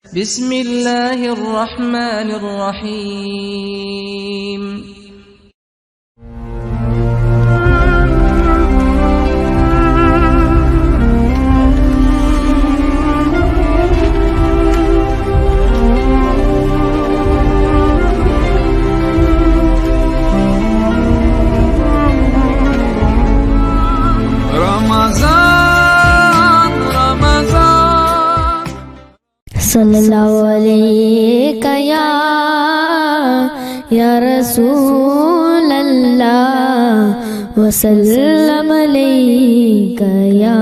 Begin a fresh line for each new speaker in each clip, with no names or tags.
بسم اللہ الرحمن الرحیم
صلی اللہ علیہ یا رسول اللہ وسلم علیہ یا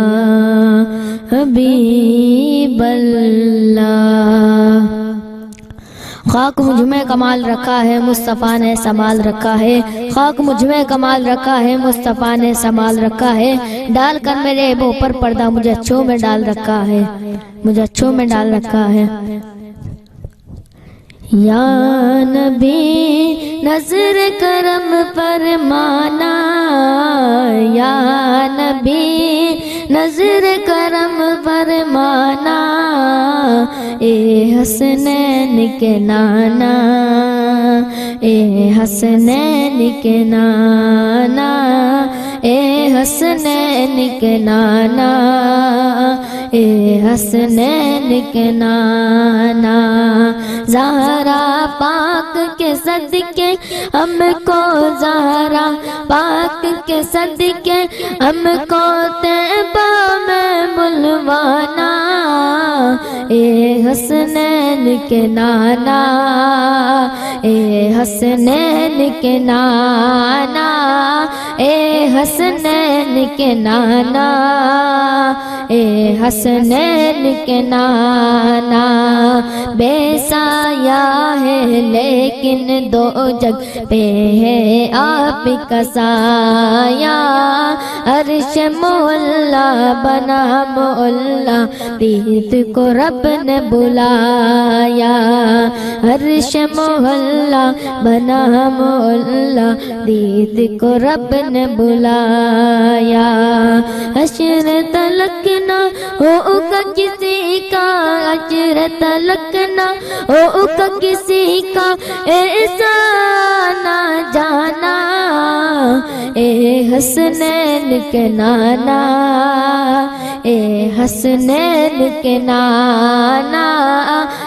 حبیب اللہ۔ خاک مجھ میں کمال رکھا ہے مصطفیٰ نے سنبھال رکھا ہے، خاک مجھ میں کمال رکھا ہے مصطفیٰ نے سنبھال رکھا ہے، ڈال کر میرے عیبوں پر پردہ مجھے اچھوں میں ڈال رکھا ہے، مجھے اچھوں میں ڈال رکھا ہے۔ یا نبی نظر کرم فرمانا، یا نبی نظر کرم فرمانا، اے حسنین کے نانا، اے حسنین کے نانا، اے حسنین کے نانا، اے حسنین کے نانا۔ زہرا پاک کے صدقے ہم کو، زہرا پاک کے صدقے ہم کو طیبہ میں بلوانا، اے حسنین کے نانا، اے حسنین کے نانا، اے حسنین کے نانا، اے حسنین کے نانا۔ بے سایہ ہے لیکن دو جگ پہ ہے آپ کا سایہ، عرش مولا بنا مولا، دید کو رب نے بلایا، عرش مولا بنا مولا، دید کو رب نے بلایا۔ حشر تلک نہ ہوگا کسی کا، حشر تلک نہ ہوگا کسی کا ایسا نہ جانا، اے حسنین کے نانا، اے حسنین کے نانا،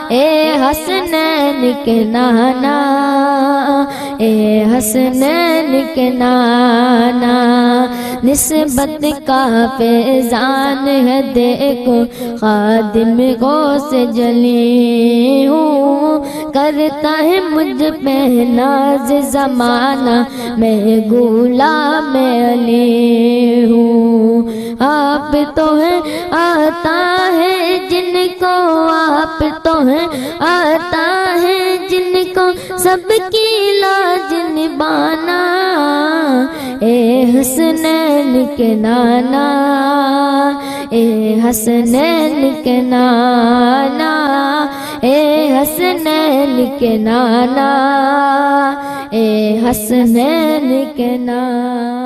اے حسنین کے نانا، اے حسنین کے نانا۔ نسبت کا فیضان ہے دیکھو، خادم غوث جلی ہوں، کرتا ہے مجھ پہ ناز زمانہ، میں غلام علی ہوں۔ آپ تو ہیں آتا ہے جن کو، آپ تو ہیں آتا ہے جن کو سب کی لاج نبھانا، اے حسنین کے نانا، اے حسنین کے نانا، اے حسنین کے نانا، اے حسنین کے نانا۔